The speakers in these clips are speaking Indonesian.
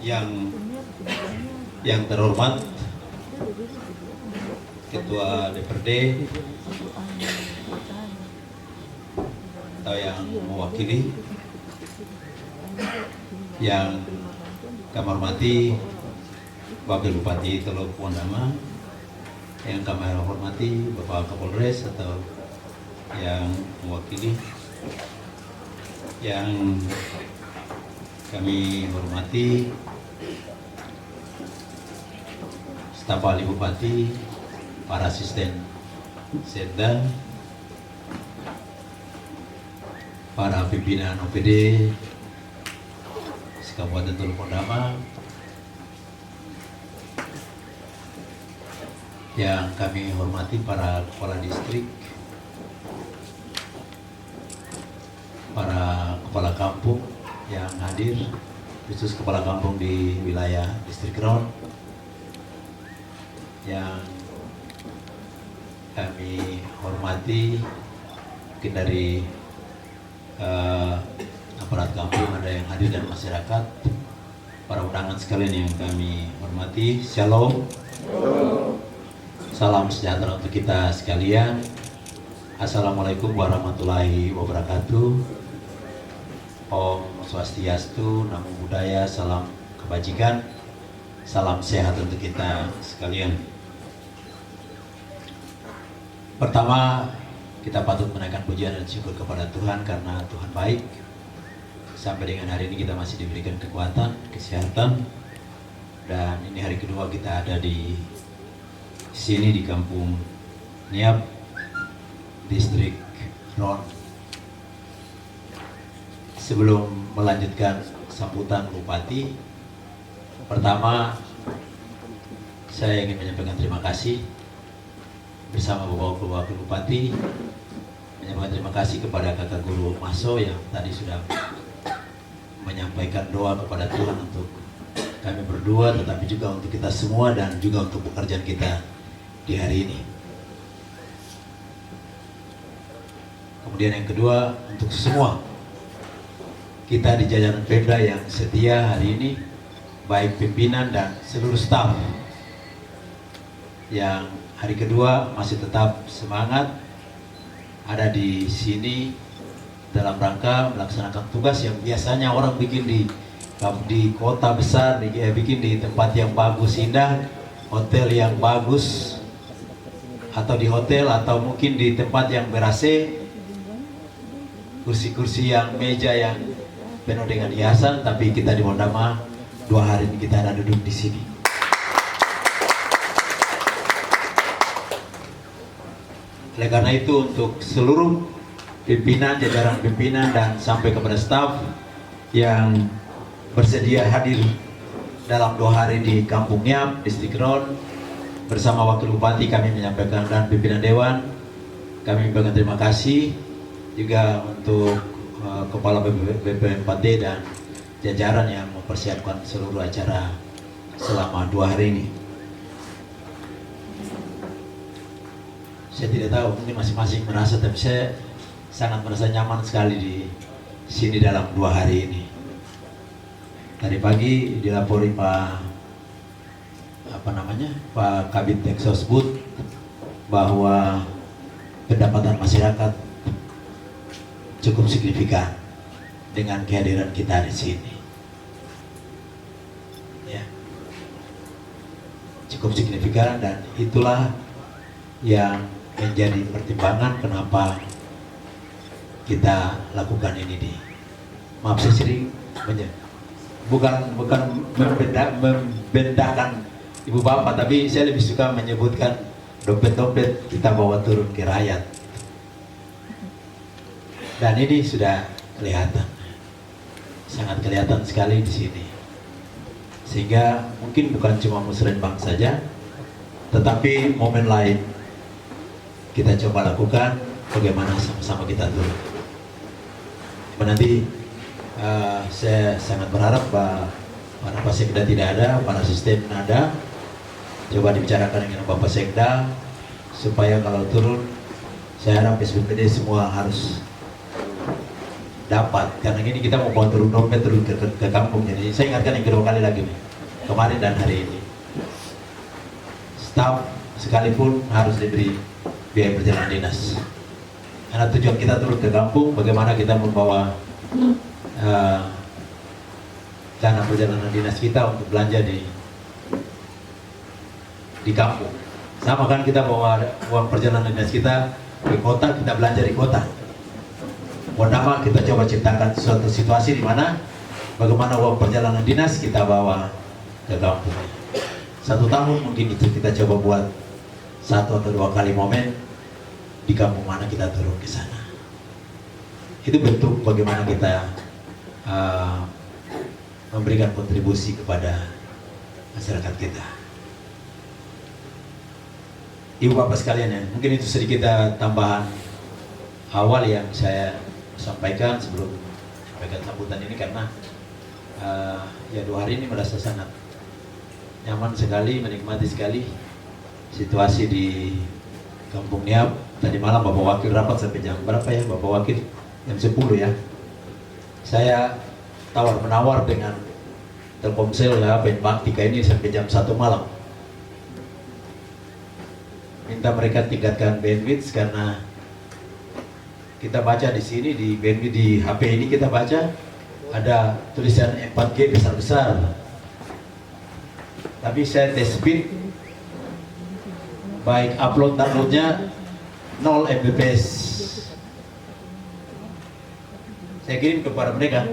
yang terhormat Ketua DPRD atau yang mewakili, yang kami hormati Wakil Bupati Teluk Wondama, yang kami hormati Bapak Kapolres atau yang mewakili, yang kami hormati staf ahli Bupati, para asisten Setda, para pimpinan OPD Kabupaten Teluk Wondama, yang kami hormati para kepala distrik, para kepala kampung yang hadir, khusus kepala kampung di wilayah distrik Ron, yang kami hormati mungkin dari aparat kampung ada yang hadir dan masyarakat, para undangan sekalian yang kami hormati. Shalom, salam sejahtera untuk kita sekalian. Assalamualaikum warahmatullahi wabarakatuh. Om Swastiastu, Namo Buddhaya, salam kebajikan, salam sehat untuk kita sekalian. Pertama, kita patut menaikkan pujian dan syukur kepada Tuhan karena Tuhan baik. Sampai dengan hari ini kita masih diberikan kekuatan, kesehatan, dan ini hari kedua kita ada di sini di Kampung Niap, Distrik Ron. Sebelum melanjutkan sambutan Bupati, pertama saya ingin menyampaikan terima kasih bersama Bapak Wakil Bupati, menyampaikan terima kasih kepada Kakak Guru Maso yang tadi sudah menyampaikan doa kepada Tuhan untuk kami berdua, tetapi juga untuk kita semua dan juga untuk pekerjaan kita di hari ini. Kemudian yang kedua, untuk semua kita di jajaran Pemda yang setia hari ini, baik pimpinan dan seluruh staf yang hari kedua masih tetap semangat ada di sini dalam rangka melaksanakan tugas yang biasanya orang bikin di kota besar, bikin di tempat yang bagus, indah, hotel yang bagus, atau di hotel atau mungkin di tempat yang ber-AC, kursi-kursi yang meja yang penuh dengan hiasan. Tapi kita di Wondama 2 hari ini kita ada duduk di sini. Oleh karena itu, untuk seluruh pimpinan, jajaran pimpinan dan sampai kepada staf yang bersedia hadir dalam 2 hari di Kampung Niap, Distrik Ron, bersama Wakil Bupati kami menyampaikan, dan pimpinan Dewan kami menyampaikan terima kasih juga untuk Kepala BPMPT dan jajaran yang mempersiapkan seluruh acara selama 2 hari ini. Saya tidak tahu, mungkin masing-masing merasa, tapi saya sangat merasa nyaman sekali di sini dalam 2 hari ini. Tadi pagi dilapori Pak Kabid Teksosbud bahwa pendapatan masyarakat cukup signifikan dengan kehadiran kita di sini. Ya, cukup signifikan, dan itulah yang menjadi pertimbangan kenapa kita lakukan ini di. Maaf saya sering bukan membendahkan ibu bapak, tapi saya lebih suka menyebutkan dompet-dompet kita bawa turun ke rakyat. Dan ini sudah kelihatan, sangat kelihatan sekali di sini. Sehingga mungkin bukan cuma Musrenbang saja, tetapi momen lain kita coba lakukan, bagaimana sama-sama kita turun. Nanti saya sangat berharap para Sekda tidak ada, para asisten ada, coba dibicarakan dengan Bapak Sekda supaya kalau turun, saya harap SBPD semua harus dapat, karena ini kita mau bawa turun dompet turun ke kampung. Jadi saya ingatkan yang kedua kali lagi nih, kemarin dan hari ini, staf sekalipun harus diberi biaya perjalanan dinas, karena tujuan kita turun ke kampung, bagaimana kita membawa dana perjalanan dinas kita untuk belanja di kampung. Sama kan kita bawa uang perjalanan dinas kita ke kota, kita belanja di kota. Pertama kita coba ciptakan suatu situasi di mana bagaimana uang perjalanan dinas kita bawa ke kampung. 1 tahun mungkin itu kita coba buat 1 atau 2 kali momen di kampung mana kita turun ke sana. Itu bentuk bagaimana kita memberikan kontribusi kepada masyarakat kita. Ibu bapak sekalian ya, mungkin itu sedikit tambahan awal yang saya sampaikan sebelum sampaikan sambutan ini, karena ya 2 hari ini merasa sangat nyaman sekali, menikmati sekali situasi di Kampung Niap. Tadi malam Bapak Wakil rapat sampai jam berapa ya Bapak Wakil? Jam 10 ya. Saya tawar-menawar dengan Telkomsel ya, Baktika ini sampai jam 1 malam. Minta mereka tingkatkan bandwidth, karena kita baca di sini di bandwidth di HP ini kita baca ada tulisan 4G besar-besar. Tapi saya tes speed baik upload downloadnya 0 Mbps. Saya kirim kepada mereka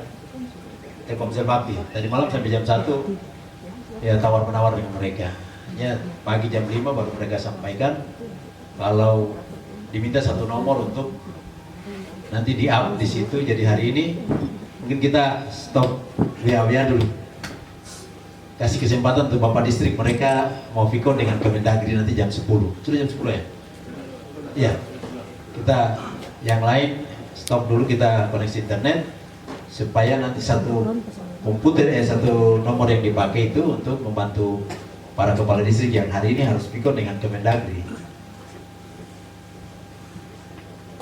Telkomsel Bakti tadi malam sampai jam 1 ya, tawar-menawar dengan mereka. Ya, pagi jam 5 baru mereka sampaikan kalau diminta 1 nomor untuk nanti di-up di situ. Jadi hari ini mungkin kita stop WA dulu. Kasih kesempatan untuk Bapak Distrik, mereka mau vikon dengan Kemendagri nanti jam 10. Sudah jam 10 ya? Iya. Kita yang lain stop dulu, kita koneksi internet supaya nanti 1 komputer 1 nomor yang dipakai itu untuk membantu para kepala distrik yang hari ini harus pikir dengan Kemendagri.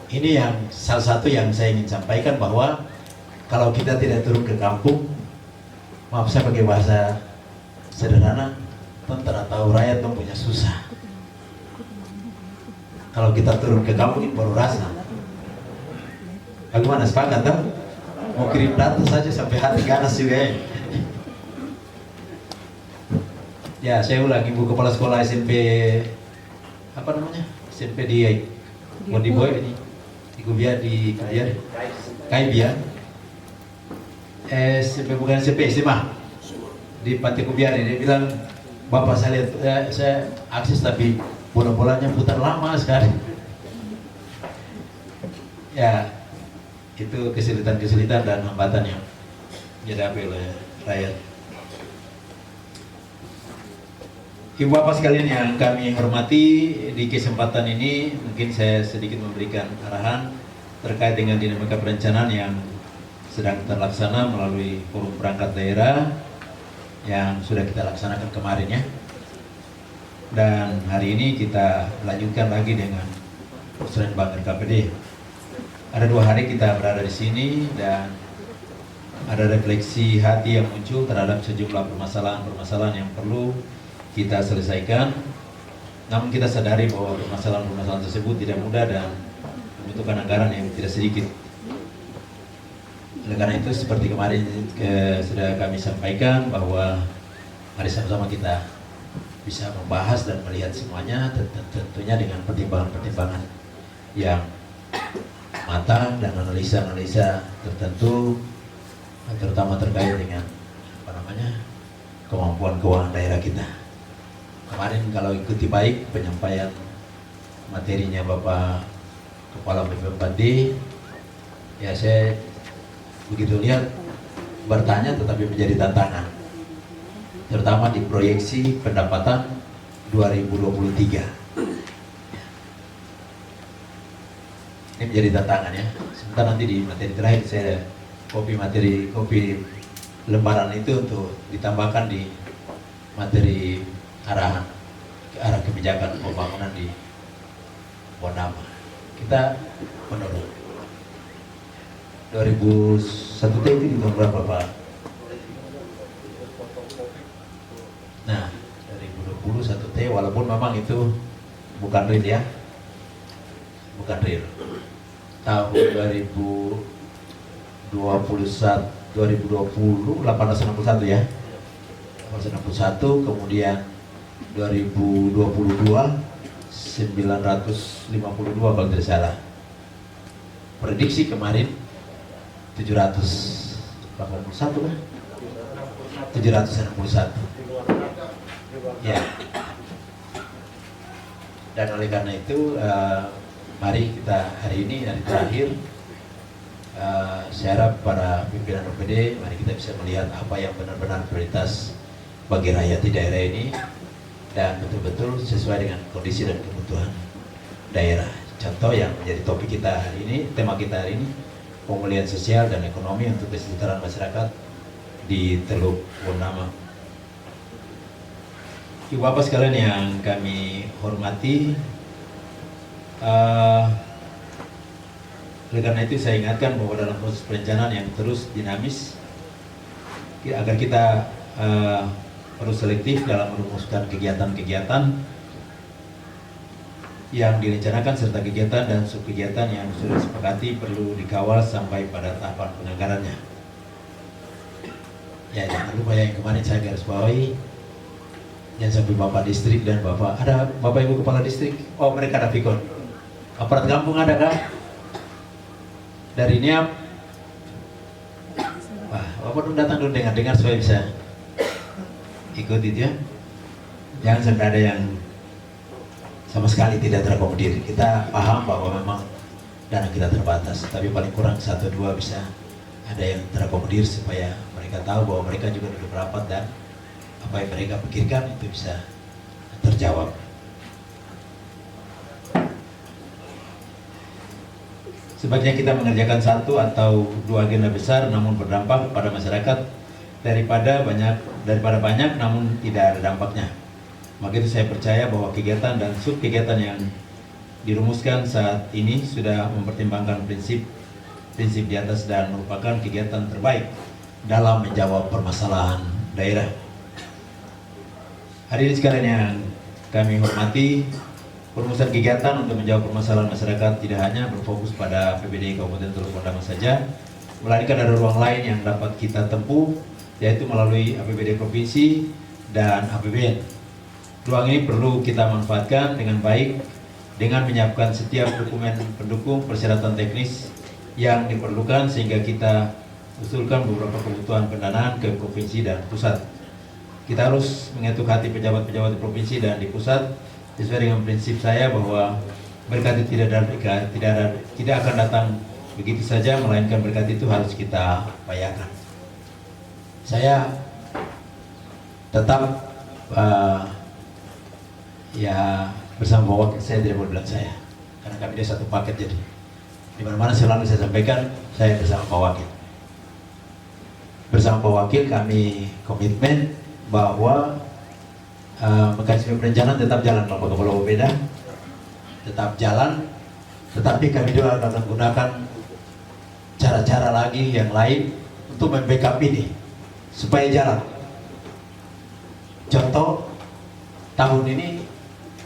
Ini yang salah satu yang saya ingin sampaikan, bahwa kalau kita tidak turun ke kampung, maaf saya pakai bahasa sederhana, tentara atau rakyat dong punya susah. Kalau kita turun ke kampung ini baru rasa. Bagaimana, sepakat tak? Mau kirim data saja sampai hati ganas juga ya. Ya, saya ulang, Ibu Kepala Sekolah SMP apa namanya? SMP di Mondiboy ini. Ibu Bia di Kaibia. SMP bukan SMP, SMA di Pantai Kubiar ini. Dia bilang, Bapak saya lihat saya akses tapi bola-bolanya putar lama sekali. Ya, itu kesulitan-kesulitan dan hambatan yang dihadapi oleh rakyat. Ibu bapak sekalian yang kami hormati, di kesempatan ini mungkin saya sedikit memberikan arahan terkait dengan dinamika perencanaan yang sedang terlaksana melalui forum perangkat daerah yang sudah kita laksanakan kemarin ya. Dan hari ini kita lanjutkan lagi dengan Musrenbang RKPD. Ada 2 hari kita berada di sini dan ada refleksi hati yang muncul terhadap sejumlah permasalahan-permasalahan yang perlu kita selesaikan. Namun kita sadari bahwa permasalahan-permasalahan tersebut tidak mudah dan membutuhkan anggaran yang tidak sedikit. Oleh karena itu, seperti kemarin sudah kami sampaikan, bahwa mari sama-sama kita bisa membahas dan melihat semuanya, tentunya dengan pertimbangan-pertimbangan yang matang dan analisa-analisa tertentu, terutama terkait dengan kemampuan keuangan daerah kita. Kemarin kalau ikuti baik penyampaian materinya Bapak Kepala BPMPD, ya saya begitu lihat bertanya tetapi menjadi tantangan, terutama di proyeksi pendapatan 2023. Ini menjadi tantangan ya. Sebentar nanti di materi terakhir saya kopi lembaran itu untuk ditambahkan di materi arah kebijakan pembangunan di Bonama. Kita menurut. 2001 T itu di tahun berapa Pak? Nah 2020 1 T, walaupun memang itu bukan real ya, bukan real. Tahun 2021 1861 ya, 1861, kemudian 2022 952 kalau tidak salah. Prediksi kemarin 781 kan? 761 ya. Dan oleh karena itu mari kita hari ini, hari terakhir, saya harap para pimpinan OPD, mari kita bisa melihat apa yang benar-benar prioritas bagi rakyat di daerah ini dan betul-betul sesuai dengan kondisi dan kebutuhan daerah. Contoh yang menjadi topik kita hari ini, tema kita hari ini, pemulihan sosial dan ekonomi untuk kesejahteraan masyarakat di Teluk Purnama. Ibu Bapak sekalian yang kami hormati, oleh karena itu saya ingatkan bahwa dalam proses perencanaan yang terus dinamis, agar kita harus selektif dalam merumuskan kegiatan-kegiatan yang direncanakan serta kegiatan dan subkegiatan yang sudah disepakati perlu dikawal sampai pada tahapan penganggarannya. Ya, jangan lupa yang kemarin saya garis bawahi, jangan sampai Bapak distrik dan ada Bapak Ibu Kepala Distrik, oh mereka ada fikon. Aparat kampung ada kah? Dari NIAP? Wah, Bapak dulu datang dulu dengar supaya bisa ikut itu ya. Jangan sampai ada yang sama sekali tidak terakomodir. Kita paham bahwa memang dana kita terbatas, tapi paling kurang 1-2 bisa ada yang terakomodir supaya mereka tahu bahwa mereka juga duduk rapat dan apa yang mereka pikirkan itu bisa terjawab. Sebaiknya kita mengerjakan 1 atau 2 agenda besar namun berdampak pada masyarakat daripada banyak namun tidak ada dampaknya. Maka itu saya percaya bahwa kegiatan dan subkegiatan yang dirumuskan saat ini sudah mempertimbangkan prinsip di atas dan merupakan kegiatan terbaik dalam menjawab permasalahan daerah. Hadirin sekalian yang kami hormati, perumusan kegiatan untuk menjawab permasalahan masyarakat tidak hanya berfokus pada APBD Kabupaten Teluk Purnama saja, melainkan ada ruang lain yang dapat kita tempuh, yaitu melalui APBD Provinsi dan APBN. Ruang ini perlu kita manfaatkan dengan baik dengan menyiapkan setiap dokumen pendukung persyaratan teknis yang diperlukan sehingga kita usulkan beberapa kebutuhan pendanaan ke provinsi dan pusat. Kita harus mengetuk hati pejabat-pejabat di provinsi dan di pusat sesuai dengan prinsip saya bahwa berkat itu tidak akan datang begitu saja, melainkan berkat itu harus kita upayakan. Saya tetap ya bersama Pak Wakil, saya tidak mau bilang saya, karena kami dia satu paket, jadi di mana-mana selalu saya sampaikan saya bersama Pak Wakil. Bersama Pak Wakil kami komitmen bahwa mekanisme perencanaan tetap jalan, kalau beda tetap jalan, tetapi kami juga akan menggunakan cara-cara lagi yang lain untuk membackup ini supaya jalan. Contoh, tahun ini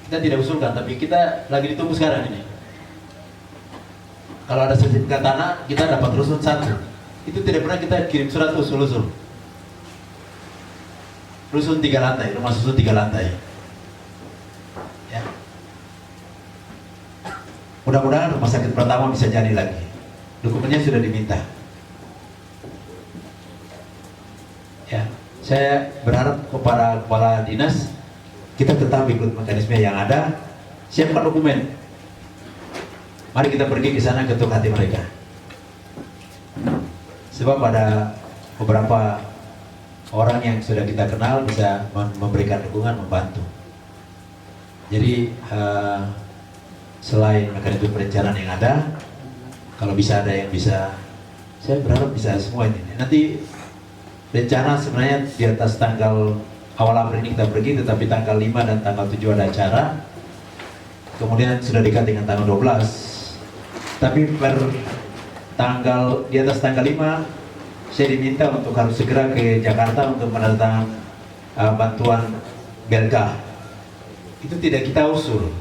kita tidak usulkan, tapi kita lagi ditunggu sekarang ini. Kalau ada sertifikat tanah, kita dapat rusun 1. Itu tidak pernah kita kirim surat usul-usul. Rusun 3 lantai, rumah susun 3 lantai. Ya. Mudah-mudahan rumah sakit pertama bisa jadi lagi. Dokumennya sudah diminta. Ya, saya berharap kepada kepala dinas, kita tetap ikut mekanisme yang ada, siapkan dokumen. Mari kita pergi ke sana, ketuk hati mereka. Sebab ada beberapa orang yang sudah kita kenal bisa memberikan dukungan, membantu. Jadi selain mekanisme perencanaan yang ada, kalau bisa ada yang bisa, saya berharap bisa semua ini. Nanti rencana sebenarnya di atas tanggal awal April ini kita pergi, tetapi tanggal 5 dan tanggal 7 ada acara. Kemudian sudah dekat dengan tanggal 12. Tapi per di atas tanggal 5 saya diminta untuk harus segera ke Jakarta untuk mendatangkan bantuan Belka. Itu tidak kita usul.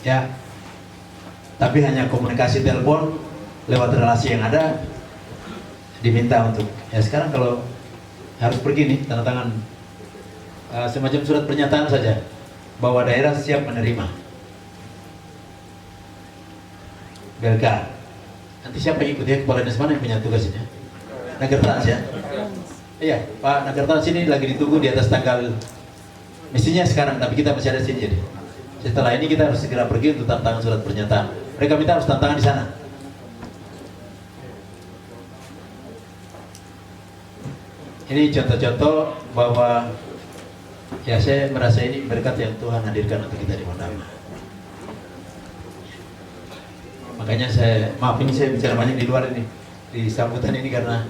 Ya, tapi hanya komunikasi telepon lewat relasi yang ada, diminta untuk ya sekarang kalau harus pergi nih tanda tangan semacam surat pernyataan saja bahwa daerah siap menerima Belka. Nanti siapa yang ikut ya, kepala dinas mana yang punya tugas ini? Nagertrans ya? Iya, Pak Nagertrans ini lagi ditunggu di atas tanggal, mestinya sekarang, tapi kita masih ada sini jadi. Setelah ini kita harus segera pergi untuk tantangan surat pernyataan. Mereka minta harus tantangan di sana. Ini contoh-contoh bahwa ya saya merasa ini berkat yang Tuhan hadirkan untuk kita di Mandama. Makanya maaf ini saya bicara banyak di luar ini, di sambutan ini karena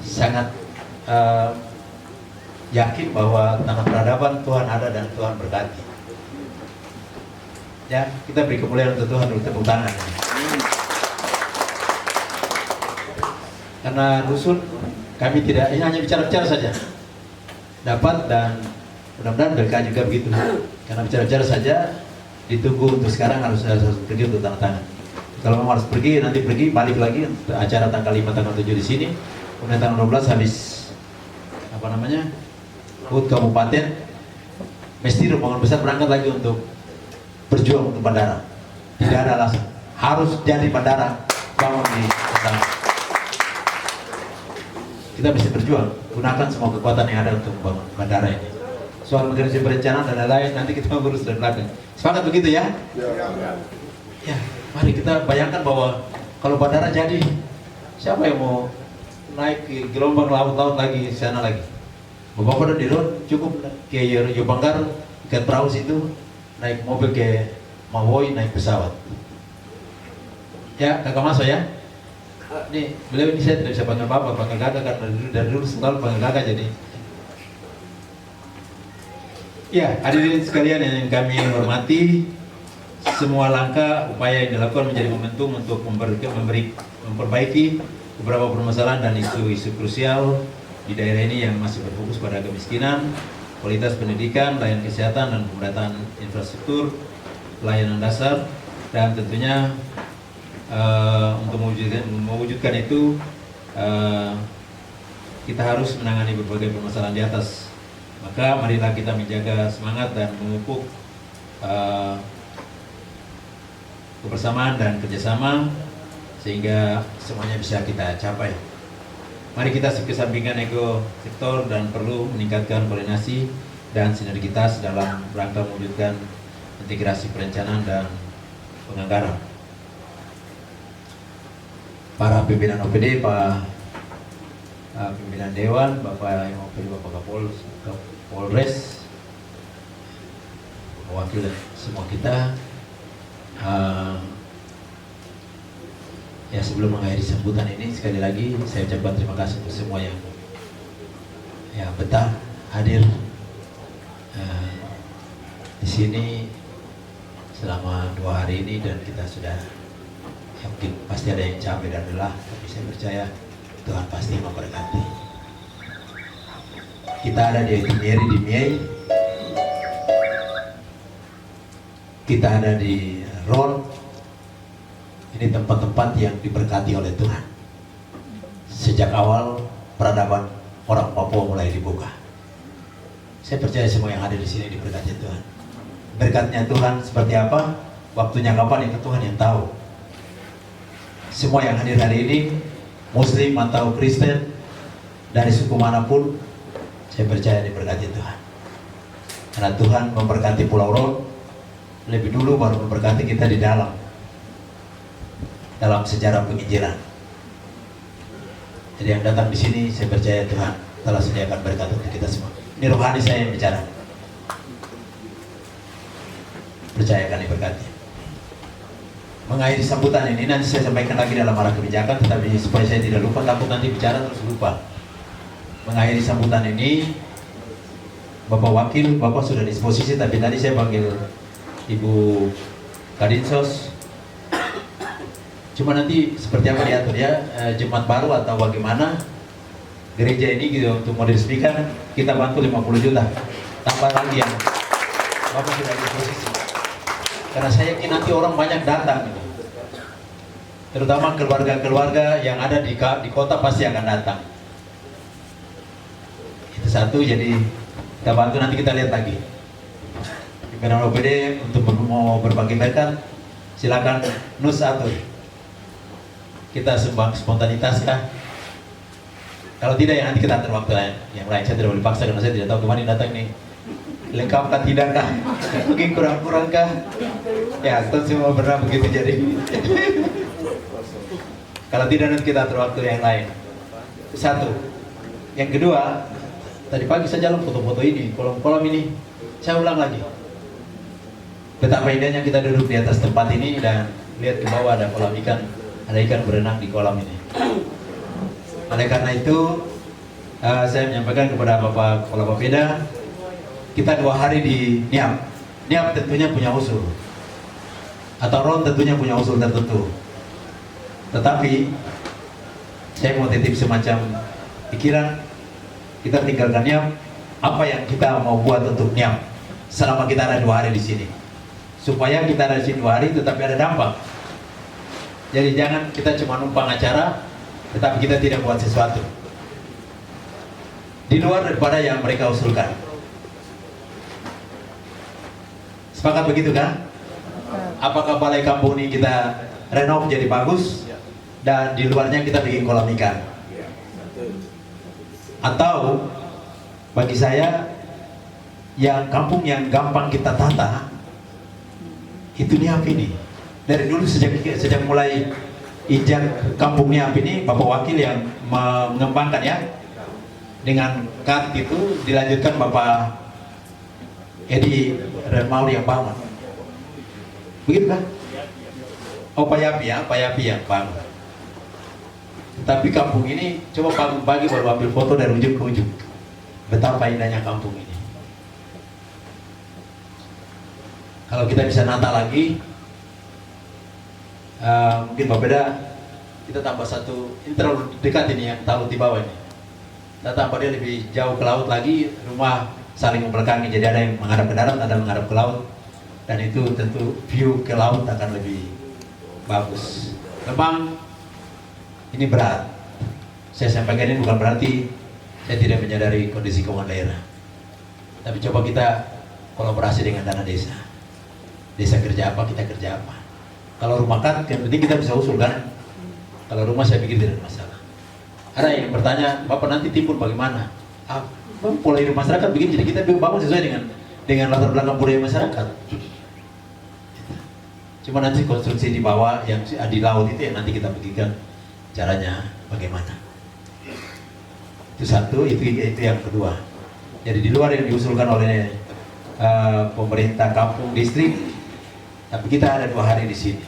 sangat yakin bahwa tanah peradaban Tuhan ada dan Tuhan berkati. Ya, kita beri kemuliaan untuk Tuhan, untuk tepuk tangan. Karena rusun kami tidak, ini hanya bicara-bicara saja. Dapat dan mudah-mudahan mereka juga begitu. Karena bicara-bicara saja, ditunggu untuk sekarang harus pergi untuk tanda tangan. Kalau memang harus pergi, nanti pergi, balik lagi untuk acara tanggal 5, tanggal 7 di sini. Kemudian tanggal 12 habis HUT Kabupaten, mesti rombongan besar berangkat lagi untuk berjuang untuk bandara. Tidak ada alasan, harus jadi bandara bangun di bersama. Kita bisa berjuang, gunakan semua kekuatan yang ada untuk membangun bandara ini. Soal mekanisme perencanaan dan lain-lain nanti kita urus dari belakang. Sepakat begitu ya? Ya, mari kita bayangkan bahwa kalau bandara jadi, siapa yang mau naik ke gelombang laut-laut lagi sana lagi? Bapak-bapak di road cukup ke Yopanggar, ikan perahu situ, naik mobil ke Mawoi, naik pesawat. Ya, kakak masuk ya. Nih, beliau ini saya tidak bisa panggil bapak, panggil kakak karena dari dulu selalu panggil kakak jadi. Ya, hadirin sekalian yang kami hormati, semua langkah upaya yang dilakukan menjadi momentum untuk memperbaiki beberapa permasalahan dan isu-isu krusial di daerah ini yang masih berfokus pada kemiskinan, kualitas pendidikan, layanan kesehatan, dan pemerataan infrastruktur, pelayanan dasar, dan tentunya untuk mewujudkan itu kita harus menangani berbagai permasalahan di atas. Maka marilah kita menjaga semangat dan memupuk kebersamaan dan kerjasama sehingga semuanya bisa kita capai. Mari kita kesampingkan ego sektor dan perlu meningkatkan koordinasi dan sinergitas dalam rangka mewujudkan integrasi perencanaan dan penganggaran. Para pimpinan OPD, pimpinan Dewan, Bapak yang OPD, Bapak Kapolres, wakil semua kita, ya sebelum mengakhiri sambutan ini sekali lagi saya ucapkan terima kasih untuk semua yang betah hadir di sini selama 2 hari ini, dan kita sudah mungkin pasti ada yang capek dan lelah, tapi saya percaya Tuhan pasti memberkati. Kita ada di Miei, kita ada di Ron. Ini tempat-tempat yang diberkati oleh Tuhan. Sejak awal peradaban orang Papua mulai dibuka. Saya percaya semua yang ada di sini diberkati Tuhan. Berkatnya Tuhan seperti apa, waktunya kapan, itu Tuhan yang tahu. Semua yang hadir hari ini, Muslim atau Kristen, dari suku manapun, saya percaya diberkati Tuhan. Karena Tuhan memberkati Pulau Ron lebih dulu, baru memberkati kita di dalam sejarah penginjilan. Jadi yang datang di sini, saya percaya Tuhan telah sediakan berkat untuk kita semua. Ini rohani saya yang bicara. Percayakan diberkati. Mengakhiri sambutan ini nanti saya sampaikan lagi dalam arah kebijakan, tetapi supaya saya tidak lupa, takut nanti bicara terus lupa. Mengakhiri sambutan ini, Bapak Wakil, Bapak sudah disposisi, tapi tadi saya panggil Ibu Kadinsos. Cuma nanti seperti apa diatur ya, jemaat baru atau bagaimana gereja ini gitu untuk mau diresmikan kita bantu 50 juta tambah lagi yang Bapak sudah di posisi, karena saya yakin nanti orang banyak datang gitu. Terutama keluarga-keluarga yang ada di kota pasti akan datang. Itu satu, jadi kita bantu, nanti kita lihat lagi pimpinan OPD untuk mau berbagi berkat silakan Nus atur. Kita sumbang spontanitas kah? Kalau tidak ya nanti kita atur waktu lain. Yang lain saya tidak boleh paksa karena saya tidak tahu kemana datang nih. Lengkap kah tidak kah? Mungkin kurang-kurang kah? Ya, kita semua pernah begitu jadi. Kalau tidak nanti kita atur waktu yang lain. Satu. Yang kedua, tadi pagi saya jalan foto-foto ini, kolam-kolam ini. Saya ulang lagi. Betapa indahnya kita duduk di atas tempat ini dan lihat ke bawah ada kolam ikan, ada ikan berenang di kolam ini. Oleh karena itu, saya menyampaikan kepada Bapak Kepala Bapeda, kita 2 hari di Niam. Niam tentunya punya usul, atau Ron tentunya punya usul tertentu. Tetapi saya mau titip semacam pikiran, kita tinggalkan Niam, apa yang kita mau buat untuk Niam selama kita ada 2 hari di sini, supaya kita ada di sini 2 hari tetapi ada dampak. Jadi jangan kita cuma numpang acara tetapi kita tidak buat sesuatu di luar daripada yang mereka usulkan. Sepakat begitu kan? Apakah balai kampung ini kita renov jadi bagus dan di luarnya kita bikin kolam ikan? Atau bagi saya yang kampung yang gampang kita tata itu Niam ini. Dari dulu sejak mulai ijak kampung Niam ini, Bapak Wakil yang mengembangkan ya, dengan KAT itu dilanjutkan Bapak Edi Remaul yang bangun. Begitu kan? Oh Payapi yang bangun. Tapi kampung ini coba bangun pagi baru ambil foto dari ujung ke ujung. Betapa indahnya kampung ini. Kalau kita bisa nata lagi, mungkin Bapeda kita tambah satu, ini terlalu dekat ini yang taruh di bawah ini. Kita tambah dia lebih jauh ke laut lagi, rumah saling membelakangi, jadi ada yang menghadap ke darat, ada yang menghadap ke laut, dan itu tentu view ke laut akan lebih bagus. Memang ini berat. Saya sampaikan ini bukan berarti saya tidak menyadari kondisi keuangan daerah. Tapi coba kita kolaborasi dengan dana desa. Desa kerja apa, kita kerja apa. Kalau rumah kan, yang penting kita bisa usul kan. Kalau rumah saya pikir tidak ada masalah. Ada yang bertanya, Bapak nanti timbul bagaimana? Pola hidup masyarakat begini, jadi kita bangun sesuai dengan latar belakang budaya masyarakat. Cuma nanti konstruksi di bawah yang di laut itu yang nanti kita pikirkan caranya bagaimana. Itu satu, itu yang kedua. Jadi di luar yang diusulkan oleh pemerintah kampung distrik, tapi kita ada 2 hari di sini.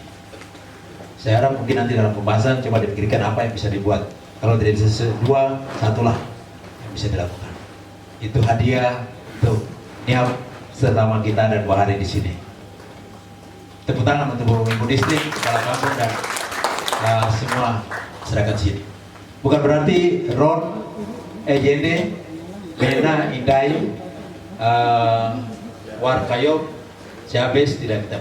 Saya harap mungkin nanti dalam pembahasan coba dipikirkan apa yang bisa dibuat. Kalau tidak bisa 2, 1 lah yang bisa dilakukan. Itu hadiah untuk Niam selama kita ada 2 hari di sini. Tepuk tangan untuk Ibu Distrik, Kepala Kampung dan semua masyarakat sini. Bukan berarti Ron, Ejende, Bena, Indai, Warkayo, Jabes tidak kita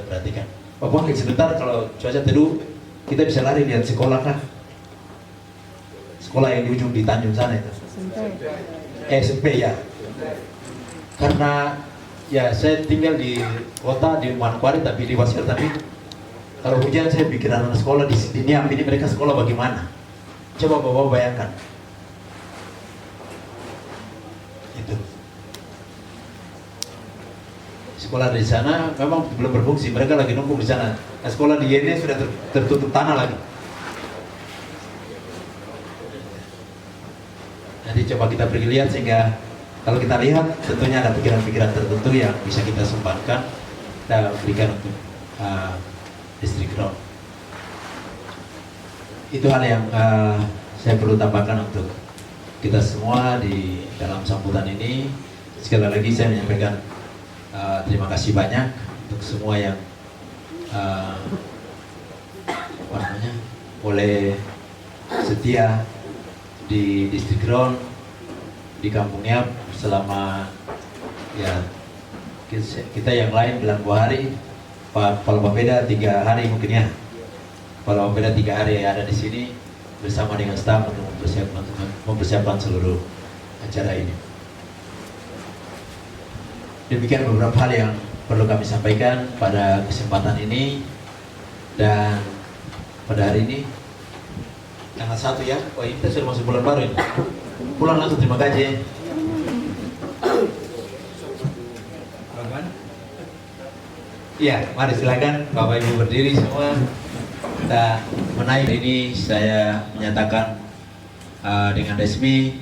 perhatikan. Bapak sebentar, kalau cuaca teduh kita bisa lari lihat sekolah kan? Sekolah yang di ujung di Tanjung sana itu. SMP ya. Karena ya saya tinggal di kota di Manokwari tapi di Wasir, tapi kalau hujan saya pikir anak sekolah di Niam ini mereka sekolah bagaimana? Coba Bapak bayangkan. Itu. Sekolah di sana memang belum berfungsi, mereka lagi numpuk di sana. Nah, sekolah di Yene sudah tertutup tanah lagi. Jadi coba kita pergi lihat, sehingga kalau kita lihat tentunya ada pikiran-pikiran tertentu yang bisa kita sumbangkan dan berikan untuk distrik Ron. Itu hal yang saya perlu tambahkan untuk kita semua di dalam sambutan ini. Sekali lagi saya menyampaikan terima kasih banyak untuk semua yang apa namanya, boleh setia di distrik Ron, di Kampung Niap selama ya kita yang lain bilang 2 hari, kalau Bapeda 3 hari mungkin ya. Kalau Bapeda 3 hari ada di sini bersama dengan staf untuk mempersiapkan seluruh acara ini. Demikian beberapa hal yang perlu kami sampaikan pada kesempatan ini. Dan pada hari ini tanggal 1 ya, wah kita sudah masuk bulan baru ini. Pulang langsung terima gaji. Iya, mari silakan Bapak Ibu berdiri semua. Kita menaik ini, saya menyatakan dengan resmi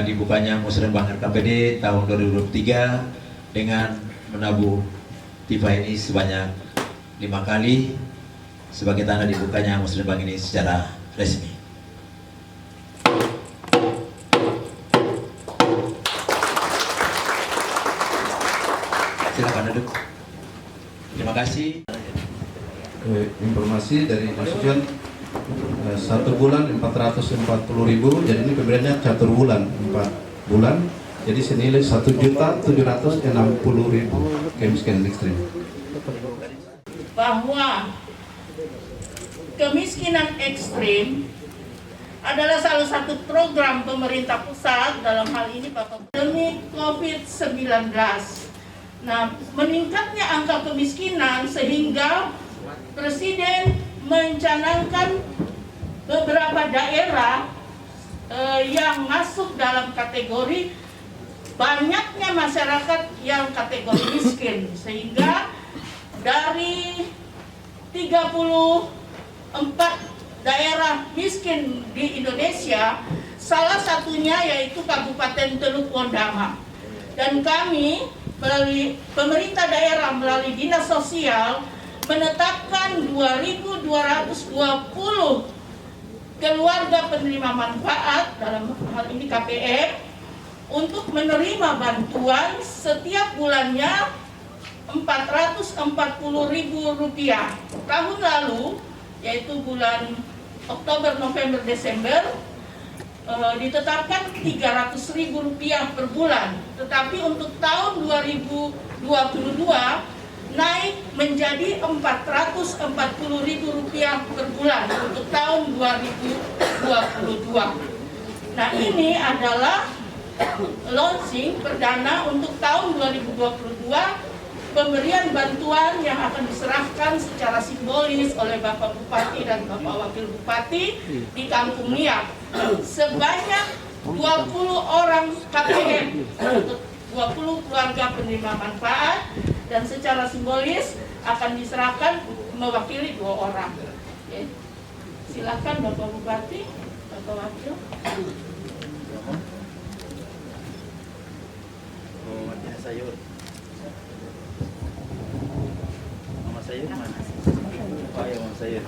dibukanya Musrenbang RKPD tahun 2023 dengan menabuh pipa ini sebanyak 5 kali sebagai tanda dibukanya Musrenbang ini secara resmi. Silakan duduk. Terima kasih. Informasi dari Nasution 1 bulan 440.000, jadi ini pemberiannya catur bulan 4 bulan, jadi senilai 1.760.000 kemiskinan ekstrim. Bahwa kemiskinan ekstrim adalah salah satu program pemerintah pusat, dalam hal ini Bapak, demi COVID-19. Nah, meningkatnya angka kemiskinan sehingga Presiden mencanangkan beberapa daerah yang masuk dalam kategori banyaknya masyarakat yang kategori miskin, sehingga dari 34 daerah miskin di Indonesia, salah satunya yaitu Kabupaten Teluk Wondama. Dan kami melalui pemerintah daerah melalui Dinas Sosial menetapkan 2.220 keluarga penerima manfaat, dalam hal ini KPM, untuk menerima bantuan setiap bulannya Rp440.000. Tahun lalu, yaitu bulan Oktober, November, Desember, ditetapkan Rp300.000 per bulan. Tetapi untuk tahun 2022 naik menjadi Rp440.000 per bulan untuk tahun 2022. Nah, ini adalah launching perdana untuk tahun 2022, pemberian bantuan yang akan diserahkan secara simbolis oleh Bapak Bupati dan Bapak Wakil Bupati di Kampung Niap. Sebanyak 20 orang KPM, 20 keluarga penerima manfaat, dan secara simbolis akan diserahkan mewakili 2 orang. Oke. Silakan Bapak Bupati, Bapak Wakil. Sayur. Mama sayur mana? Oh ya, mama sayur.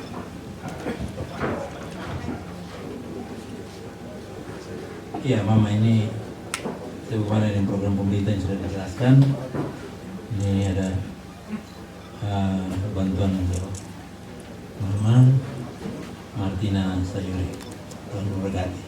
Iya, Mama, ini sebagaimana dengan program pemerintah yang sudah dijelaskan, ini ada bantuan untuk Mama Martina Sayuri, Tuhan memberkati.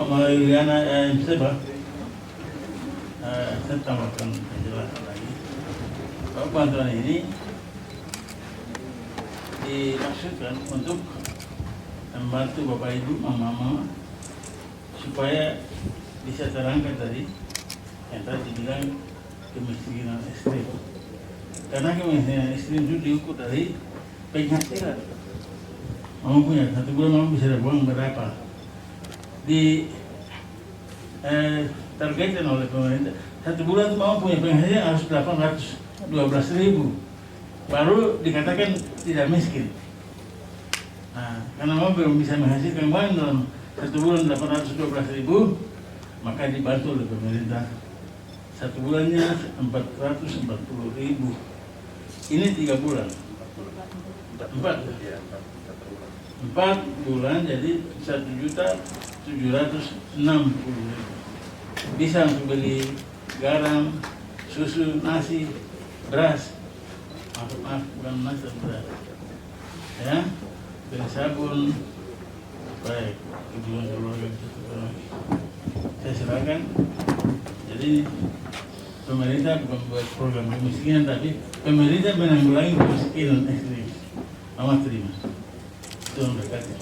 Mama Yuliana Seba, saya tambahkan penjelasan lagi. Bahwa bantuan ini dimaksudkan untuk membantu Bapak Ibu, Mama, supaya bisa terangkat tadi yang tadi dibilang kemiskinan ekstrim. Karena kemiskinan ekstrim itu diukur dari penghasilan. Mama punya 1 bulan, Mama bisa buang berapa? Targetkan oleh pemerintah 1 bulan mau punya penghasilan harus 812.000 baru dikatakan tidak miskin. Nah, karena mau belum bisa menghasilkan uang dalam 1 bulan 812.000, maka dibantu oleh pemerintah 1 bulannya 440.000. Ini 3 bulan. 4 bulan jadi 1.760.000. Bisa untuk beli garam, susu, nasi, beras. Maaf, bukan nasi, beras. Ya, beli sabun, baik, kebutuhan keluarga. Saya silakan. Jadi pemerintah bukan buat program kemiskinan, tapi pemerintah menanggulangi kemiskinan ekstrim. Mama terima. Tuhan berkati.